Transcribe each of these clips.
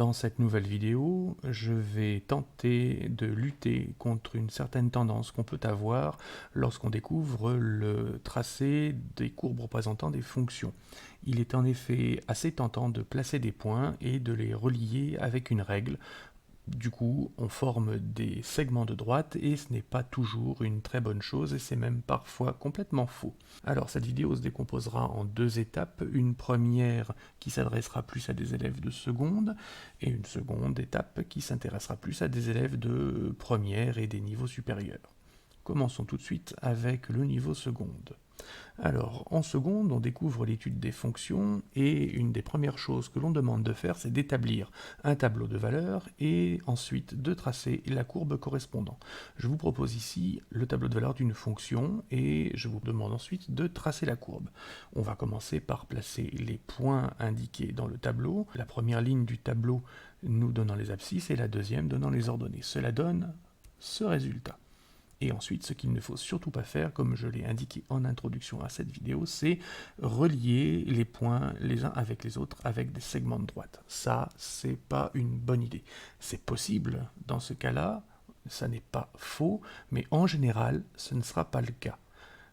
Dans cette nouvelle vidéo, je vais tenter de lutter contre une certaine tendance qu'on peut avoir lorsqu'on découvre le tracé des courbes représentant des fonctions. Il est en effet assez tentant de placer des points et de les relier avec une règle. Du coup, on forme des segments de droite et ce n'est pas toujours une très bonne chose et c'est même parfois complètement faux. Alors cette vidéo se décomposera en deux étapes, une première qui s'adressera plus à des élèves de seconde et une seconde étape qui s'intéressera plus à des élèves de première et des niveaux supérieurs. Commençons tout de suite avec le niveau seconde. Alors, en seconde, on découvre l'étude des fonctions et une des premières choses que l'on demande de faire, c'est d'établir un tableau de valeurs et ensuite de tracer la courbe correspondant. Je vous propose ici le tableau de valeurs d'une fonction et je vous demande ensuite de tracer la courbe. On va commencer par placer les points indiqués dans le tableau, la première ligne du tableau nous donnant les abscisses et la deuxième donnant les ordonnées. Cela donne ce résultat. Et ensuite, ce qu'il ne faut surtout pas faire, comme je l'ai indiqué en introduction à cette vidéo, c'est relier les points les uns avec les autres avec des segments de droite. Ça, c'est pas une bonne idée. C'est possible dans ce cas-là, ça n'est pas faux, mais en général, ce ne sera pas le cas.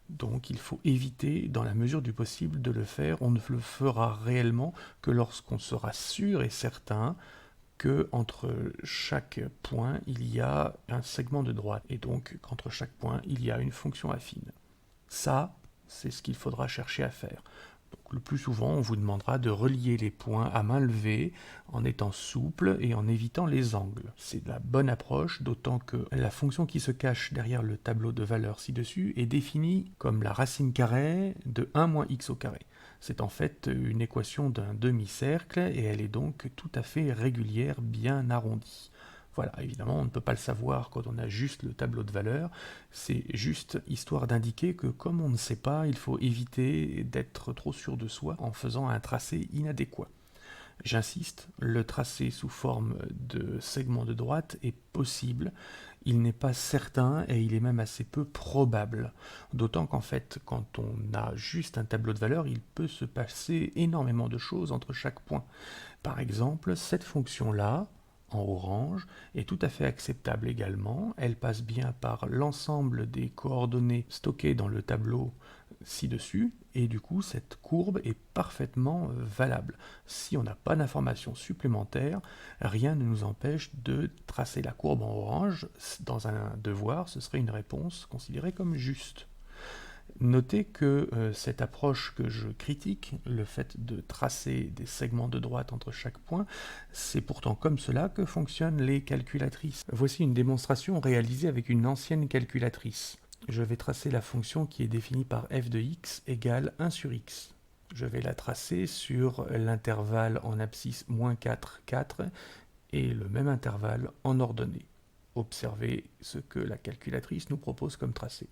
Donc il faut éviter, dans la mesure du possible, de le faire. On ne le fera réellement que lorsqu'on sera sûr et certain que entre chaque point, il y a un segment de droite, et donc qu'entre chaque point, il y a une fonction affine. Ça, c'est ce qu'il faudra chercher à faire. Donc, le plus souvent, on vous demandera de relier les points à main levée, en étant souple et en évitant les angles. C'est la bonne approche, d'autant que la fonction qui se cache derrière le tableau de valeurs ci-dessus est définie comme la racine carrée de 1 moins x au carré. C'est en fait une équation d'un demi-cercle et elle est donc tout à fait régulière, bien arrondie. Voilà, évidemment, on ne peut pas le savoir quand on a juste le tableau de valeurs, c'est juste histoire d'indiquer que comme on ne sait pas, il faut éviter d'être trop sûr de soi en faisant un tracé inadéquat. J'insiste, le tracé sous forme de segment de droite est possible, il n'est pas certain et il est même assez peu probable. D'autant qu'en fait, quand on a juste un tableau de valeurs, il peut se passer énormément de choses entre chaque point. Par exemple, cette fonction-là, en orange, est tout à fait acceptable également. Elle passe bien par l'ensemble des coordonnées stockées dans le tableau ci-dessus, et du coup, cette courbe est parfaitement valable. Si on n'a pas d'informations supplémentaires, rien ne nous empêche de tracer la courbe en orange. Dans un devoir, ce serait une réponse considérée comme juste. Notez que cette approche que je critique, le fait de tracer des segments de droite entre chaque point, c'est pourtant comme cela que fonctionnent les calculatrices. Voici une démonstration réalisée avec une ancienne calculatrice. Je vais tracer la fonction qui est définie par f de x égale 1 sur x. Je vais la tracer sur l'intervalle en abscisse moins 4, 4 et le même intervalle en ordonnée. Observez ce que la calculatrice nous propose comme tracé.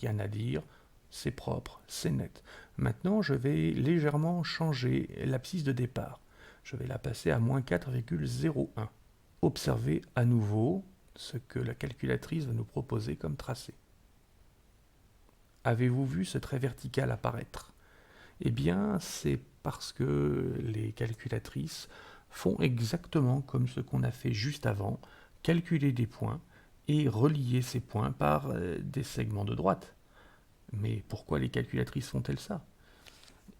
Rien à dire, c'est propre, c'est net. Maintenant, je vais légèrement changer l'abscisse de départ. Je vais la passer à moins 4,01. Observez à nouveau ce que la calculatrice va nous proposer comme tracé. Avez-vous vu ce trait vertical apparaître? Eh bien, c'est parce que les calculatrices font exactement comme ce qu'on a fait juste avant, calculer des points et relier ces points par des segments de droite. Mais pourquoi les calculatrices font-elles ça?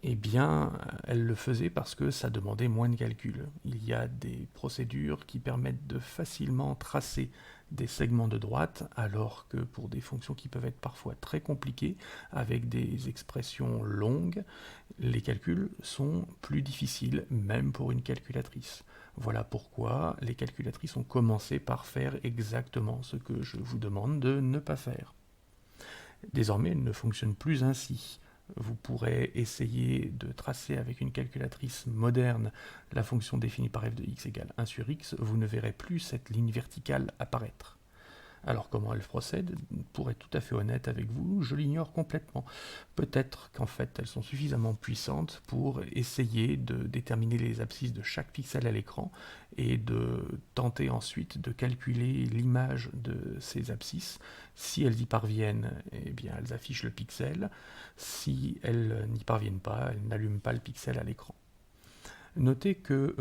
Eh bien, elles le faisaient parce que ça demandait moins de calcul. Il y a des procédures qui permettent de facilement tracer des segments de droite, alors que pour des fonctions qui peuvent être parfois très compliquées, avec des expressions longues, les calculs sont plus difficiles, même pour une calculatrice. Voilà pourquoi les calculatrices ont commencé par faire exactement ce que je vous demande de ne pas faire. Désormais, elle ne fonctionne plus ainsi. Vous pourrez essayer de tracer avec une calculatrice moderne la fonction définie par f de x égale 1 sur x, vous ne verrez plus cette ligne verticale apparaître. Alors comment elle procède? Pour être tout à fait honnête avec vous, je l'ignore complètement. Peut-être qu'en fait elles sont suffisamment puissantes pour essayer de déterminer les abscisses de chaque pixel à l'écran et de tenter ensuite de calculer l'image de ces abscisses. Si elles y parviennent, eh bien elles affichent le pixel. Si elles n'y parviennent pas, elles n'allument pas le pixel à l'écran. Notez que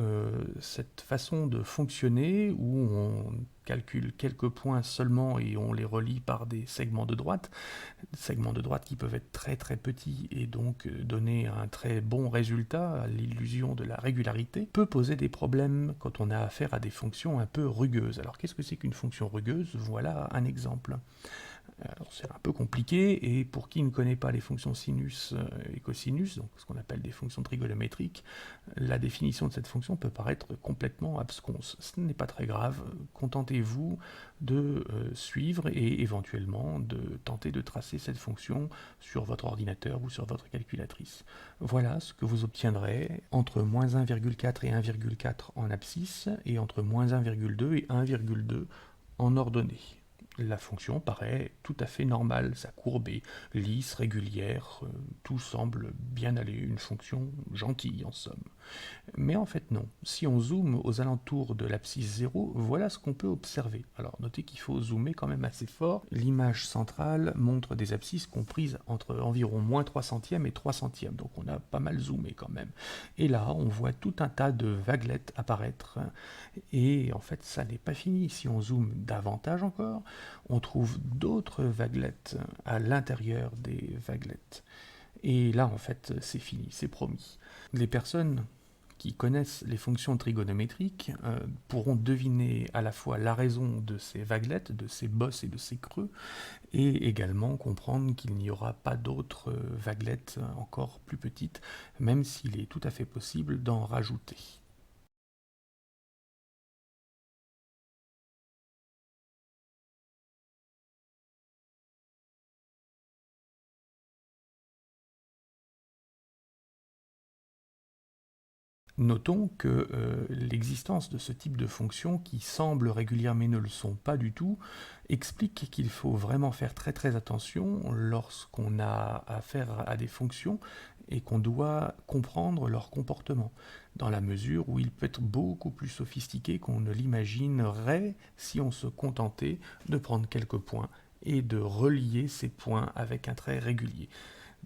cette façon de fonctionner, où on calcule quelques points seulement et on les relie par des segments de droite qui peuvent être très très petits et donc donner un très bon résultat à l'illusion de la régularité, peut poser des problèmes quand on a affaire à des fonctions un peu rugueuses. Alors qu'est-ce que c'est qu'une fonction rugueuse? Voilà un exemple. C'est un peu compliqué, et pour qui ne connaît pas les fonctions sinus et cosinus, donc ce qu'on appelle des fonctions trigonométriques, la définition de cette fonction peut paraître complètement absconse. Ce n'est pas très grave, contentez-vous de suivre et éventuellement de tenter de tracer cette fonction sur votre ordinateur ou sur votre calculatrice. Voilà ce que vous obtiendrez entre moins 1,4 et 1,4 en abscisse et entre moins 1,2 et 1,2 en ordonnée. La fonction paraît tout à fait normale, sa courbe est lisse, régulière, tout semble bien aller, une fonction gentille en somme. Mais en fait non, si on zoome aux alentours de l'abscisse 0, voilà ce qu'on peut observer. Alors notez qu'il faut zoomer quand même assez fort, l'image centrale montre des abscisses comprises entre environ moins 3 centièmes et 3 centièmes, donc on a pas mal zoomé quand même. Et là on voit tout un tas de vaguelettes apparaître, et en fait ça n'est pas fini, si on zoome davantage encore, on trouve d'autres vaguelettes à l'intérieur des vaguelettes. Et là, en fait, c'est fini, c'est promis. Les personnes qui connaissent les fonctions trigonométriques pourront deviner à la fois la raison de ces vaguelettes, de ces bosses et de ces creux, et également comprendre qu'il n'y aura pas d'autres vaguelettes encore plus petites, même s'il est tout à fait possible d'en rajouter. Notons que l'existence de ce type de fonctions, qui semblent régulières mais ne le sont pas du tout, explique qu'il faut vraiment faire très très attention lorsqu'on a affaire à des fonctions et qu'on doit comprendre leur comportement, dans la mesure où il peut être beaucoup plus sophistiqué qu'on ne l'imaginerait si on se contentait de prendre quelques points et de relier ces points avec un trait régulier.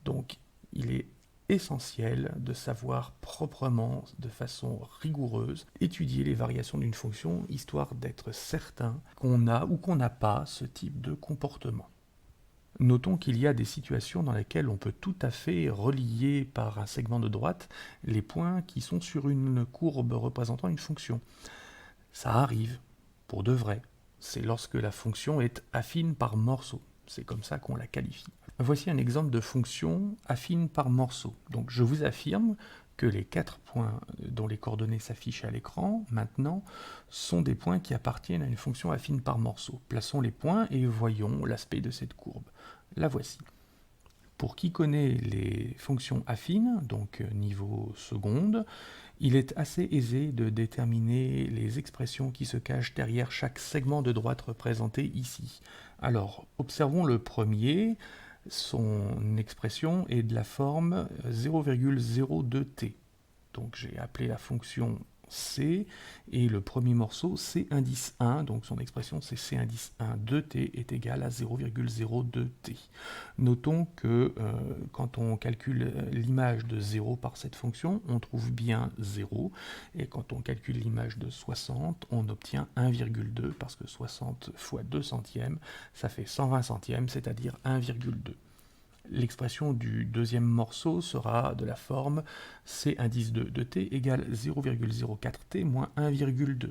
Donc il est essentiel de savoir proprement, de façon rigoureuse, étudier les variations d'une fonction, histoire d'être certain qu'on a ou qu'on n'a pas ce type de comportement. Notons qu'il y a des situations dans lesquelles on peut tout à fait relier par un segment de droite les points qui sont sur une courbe représentant une fonction. Ça arrive, pour de vrai. C'est lorsque la fonction est affine par morceaux. C'est comme ça qu'on la qualifie. Voici un exemple de fonction affine par morceaux. Donc je vous affirme que les 4 points dont les coordonnées s'affichent à l'écran, maintenant, sont des points qui appartiennent à une fonction affine par morceaux. Plaçons les points et voyons l'aspect de cette courbe. La voici. Pour qui connaît les fonctions affines, donc niveau seconde, il est assez aisé de déterminer les expressions qui se cachent derrière chaque segment de droite représenté ici. Alors, observons le premier. Son expression est de la forme 0,02t. Donc j'ai appelé la fonction C, et le premier morceau c'est indice 1, donc son expression c'est C indice 1 de t est égal à 0,02t. Notons que quand on calcule l'image de 0 par cette fonction, on trouve bien 0, et quand on calcule l'image de 60, on obtient 1,2, parce que 60 fois 2 centièmes, ça fait 120 centièmes, c'est-à-dire 1,2. L'expression du deuxième morceau sera de la forme C indice de t égale 0,04t moins 1,2.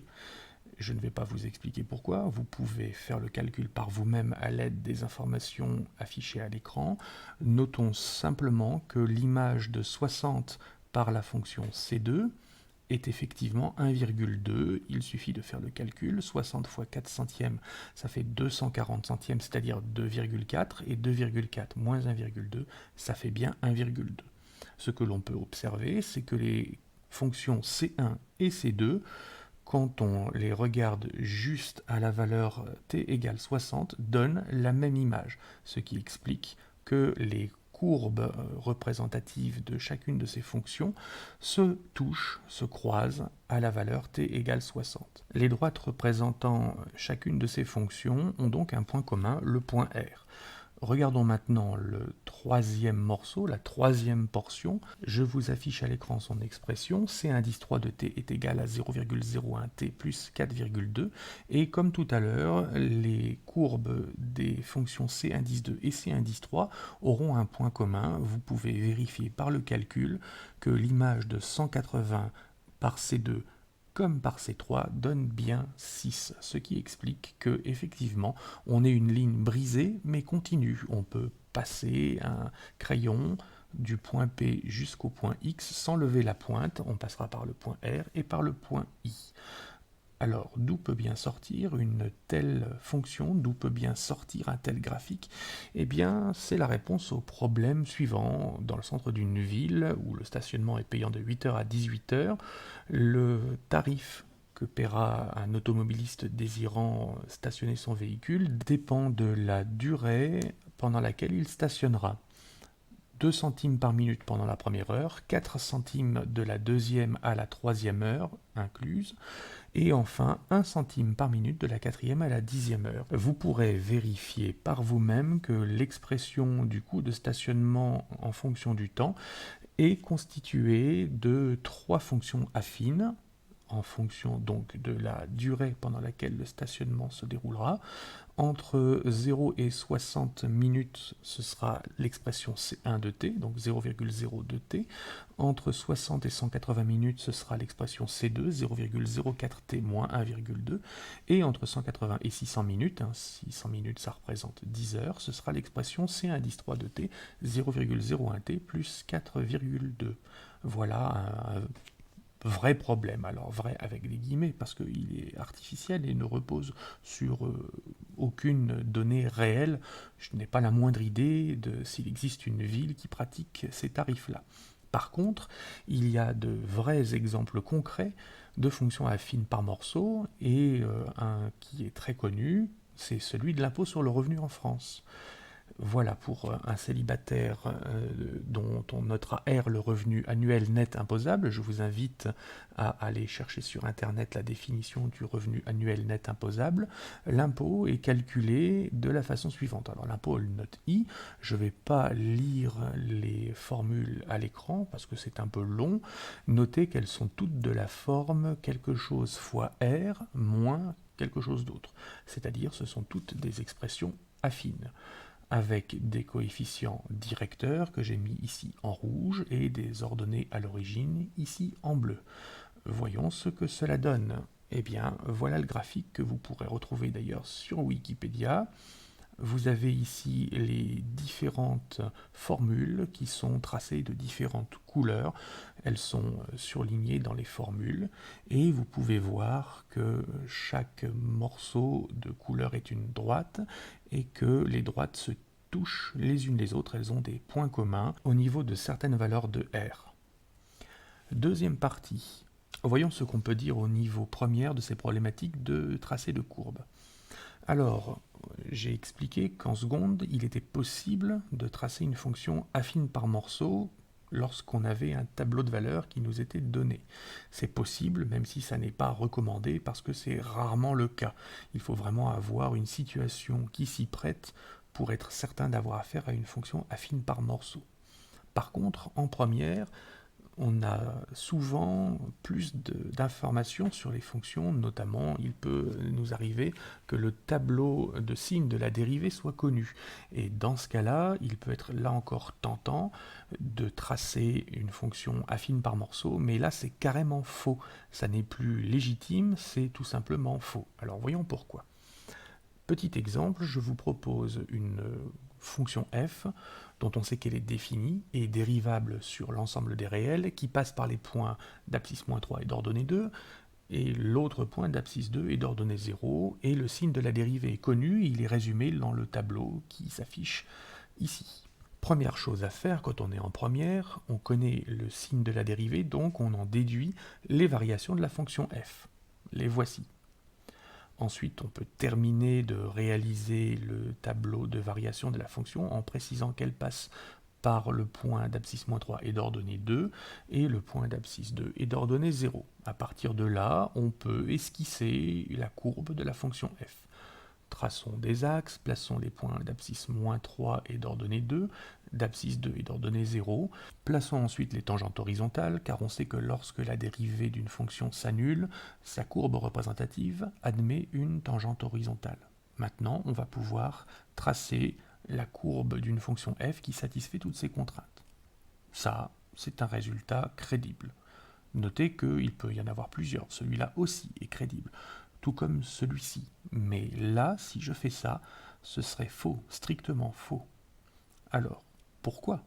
Je ne vais pas vous expliquer pourquoi, vous pouvez faire le calcul par vous-même à l'aide des informations affichées à l'écran. Notons simplement que l'image de 60 par la fonction C2 est effectivement 1,2, il suffit de faire le calcul, 60 fois 4 centièmes, ça fait 240 centièmes, c'est-à-dire 2,4, et 2,4 moins 1,2, ça fait bien 1,2. Ce que l'on peut observer, c'est que les fonctions C1 et C2, quand on les regarde juste à la valeur t égale 60, donnent la même image, ce qui explique que les courbes représentatives de chacune de ces fonctions se touchent, se croisent à la valeur t égale 60. Les droites représentant chacune de ces fonctions ont donc un point commun, le point R. Regardons maintenant le troisième morceau, la troisième portion. Je vous affiche à l'écran son expression. C indice 3 de t est égal à 0,01t plus 4,2. Et comme tout à l'heure, les courbes des fonctions C indice 2 et C indice 3 auront un point commun. Vous pouvez vérifier par le calcul que l'image de 180 par C2 comme par C3 donne bien 6, ce qui explique que effectivement on est une ligne brisée mais continue. On peut passer un crayon du point P jusqu'au point X sans lever la pointe, on passera par le point R et par le point I. Alors, d'où peut bien sortir une telle fonction, d'où peut bien sortir un tel graphique? Eh bien, c'est la réponse au problème suivant. Dans le centre d'une ville, où le stationnement est payant de 8h à 18h, le tarif que paiera un automobiliste désirant stationner son véhicule dépend de la durée pendant laquelle il stationnera. 2 centimes par minute pendant la première heure, 4 centimes de la deuxième à la troisième heure incluse, et enfin 1 centime par minute de la quatrième à la 10e heure. Vous pourrez vérifier par vous-même que l'expression du coût de stationnement en fonction du temps est constituée de 3 fonctions affines, en fonction donc de la durée pendant laquelle le stationnement se déroulera. Entre 0 et 60 minutes, ce sera l'expression C1 de t, donc 0,02t. Entre 60 et 180 minutes, ce sera l'expression C2, 0,04t moins 1,2. Et entre 180 et 600 minutes, 600 minutes ça représente 10 heures, ce sera l'expression C indice 3 de t, 0,01t plus 4,2. Voilà un vrai problème. Alors vrai avec des guillemets parce qu'il est artificiel et ne repose sur aucune donnée réelle. Je n'ai pas la moindre idée de s'il existe une ville qui pratique ces tarifs-là. Par contre, il y a de vrais exemples concrets de fonctions affines par morceau et un qui est très connu, c'est celui de l'impôt sur le revenu en France. Voilà pour un célibataire dont on notera R le revenu annuel net imposable. Je vous invite à aller chercher sur Internet la définition du revenu annuel net imposable. L'impôt est calculé de la façon suivante. Alors l'impôt, le note I, je ne vais pas lire les formules à l'écran parce que c'est un peu long. Notez qu'elles sont toutes de la forme quelque chose fois R moins quelque chose d'autre. C'est-à-dire ce sont toutes des expressions affines, avec des coefficients directeurs que j'ai mis ici en rouge et des ordonnées à l'origine ici en bleu. Voyons ce que cela donne. Eh bien, voilà le graphique que vous pourrez retrouver d'ailleurs sur Wikipédia. Vous avez ici les différentes formules qui sont tracées de différentes couleurs. Elles sont surlignées dans les formules et vous pouvez voir que chaque morceau de couleur est une droite et que les droites se touchent les unes les autres. Elles ont des points communs au niveau de certaines valeurs de R. Deuxième partie. Voyons ce qu'on peut dire au niveau premier de ces problématiques de tracé de courbe. Alors, j'ai expliqué qu'en seconde, il était possible de tracer une fonction affine par morceau lorsqu'on avait un tableau de valeurs qui nous était donné. C'est possible, même si ça n'est pas recommandé, parce que c'est rarement le cas. Il faut vraiment avoir une situation qui s'y prête pour être certain d'avoir affaire à une fonction affine par morceau. Par contre, en première, on a souvent plus d'informations sur les fonctions, notamment il peut nous arriver que le tableau de signes de la dérivée soit connu. Et dans ce cas-là, il peut être là encore tentant de tracer une fonction affine par morceau, mais là c'est carrément faux. Ça n'est plus légitime, c'est tout simplement faux. Alors voyons pourquoi. Petit exemple, je vous propose une fonction f dont on sait qu'elle est définie et dérivable sur l'ensemble des réels qui passe par les points d'abscisse-3 et d'ordonnée 2 et l'autre point d'abscisse 2 est d'ordonnée 0 et le signe de la dérivée est connu, il est résumé dans le tableau qui s'affiche ici. Première chose à faire quand on est en première, on connaît le signe de la dérivée, donc on en déduit les variations de la fonction f. Les voici. Ensuite, on peut terminer de réaliser le tableau de variation de la fonction en précisant qu'elle passe par le point d'abscisse-3 et d'ordonnée 2 et le point d'abscisse 2 et d'ordonnée 0. À partir de là, on peut esquisser la courbe de la fonction f. Traçons des axes, plaçons les points d'abscisse -3 et d'ordonnée 2, d'abscisse 2 et d'ordonnée 0. Plaçons ensuite les tangentes horizontales, car on sait que lorsque la dérivée d'une fonction s'annule, sa courbe représentative admet une tangente horizontale. Maintenant, on va pouvoir tracer la courbe d'une fonction f qui satisfait toutes ces contraintes. Ça, c'est un résultat crédible. Notez qu'il peut y en avoir plusieurs, celui-là aussi est crédible, tout comme celui-ci. Mais là, si je fais ça, ce serait faux, strictement faux. Alors, pourquoi?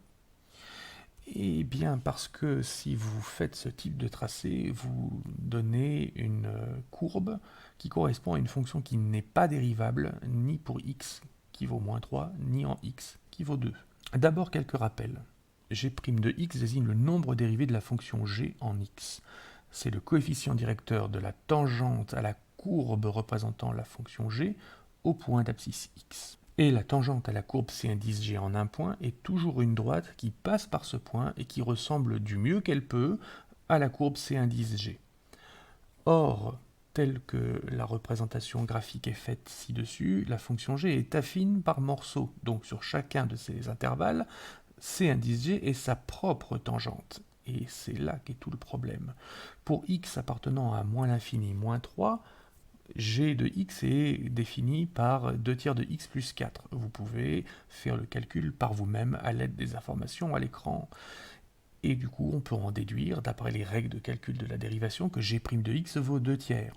Eh bien parce que si vous faites ce type de tracé, vous donnez une courbe qui correspond à une fonction qui n'est pas dérivable ni pour x qui vaut -3, ni en x qui vaut 2. D'abord quelques rappels. G' de x désigne le nombre dérivé de la fonction g en x. C'est le coefficient directeur de la tangente à la courbe représentant la fonction g au point d'abscisse x. Et la tangente à la courbe C indice G en un point est toujours une droite qui passe par ce point et qui ressemble du mieux qu'elle peut à la courbe C indice G. Or, telle que la représentation graphique est faite ci-dessus, la fonction G est affine par morceaux. Donc sur chacun de ces intervalles, C indice G est sa propre tangente. Et c'est là qu'est tout le problème. Pour x appartenant à moins l'infini, -3, g de x est défini par 2/3 de x plus 4. Vous pouvez faire le calcul par vous-même à l'aide des informations à l'écran. Et du coup, on peut en déduire, d'après les règles de calcul de la dérivation, que g' de x vaut 2/3.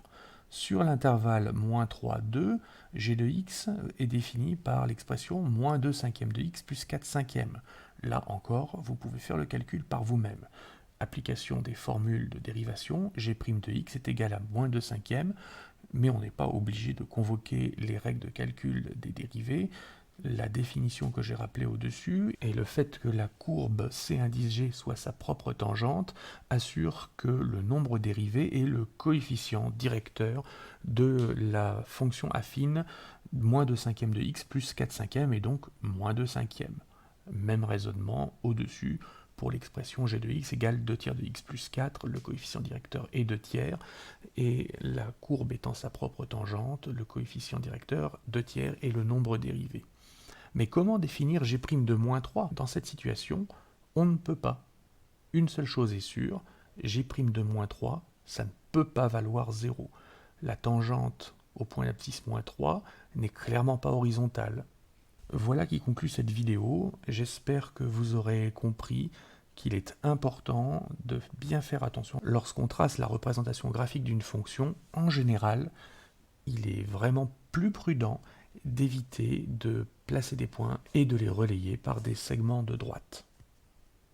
Sur l'intervalle -3, 2, g de x est défini par l'expression -2/5 de x plus 4/5. Là encore, vous pouvez faire le calcul par vous-même. Application des formules de dérivation, g' de x est égal à -2/5, mais on n'est pas obligé de convoquer les règles de calcul des dérivés. La définition que j'ai rappelée au-dessus et le fait que la courbe C indice G soit sa propre tangente assure que le nombre dérivé est le coefficient directeur de la fonction affine -2/5 de x plus 4/5 et donc -2/5. Même raisonnement au-dessus pour l'expression g de x égale 2/3 de x plus 4, le coefficient directeur est 2/3, et la courbe étant sa propre tangente, le coefficient directeur 2/3 est le nombre dérivé. Mais comment définir g' de -3 dans cette situation? On ne peut pas. Une seule chose est sûre, g' de -3, ça ne peut pas valoir 0. La tangente au point d'abscisse -3 n'est clairement pas horizontale. Voilà qui conclut cette vidéo. J'espère que vous aurez compris qu'il est important de bien faire attention lorsqu'on trace la représentation graphique d'une fonction. En général, il est vraiment plus prudent d'éviter de placer des points et de les relayer par des segments de droite.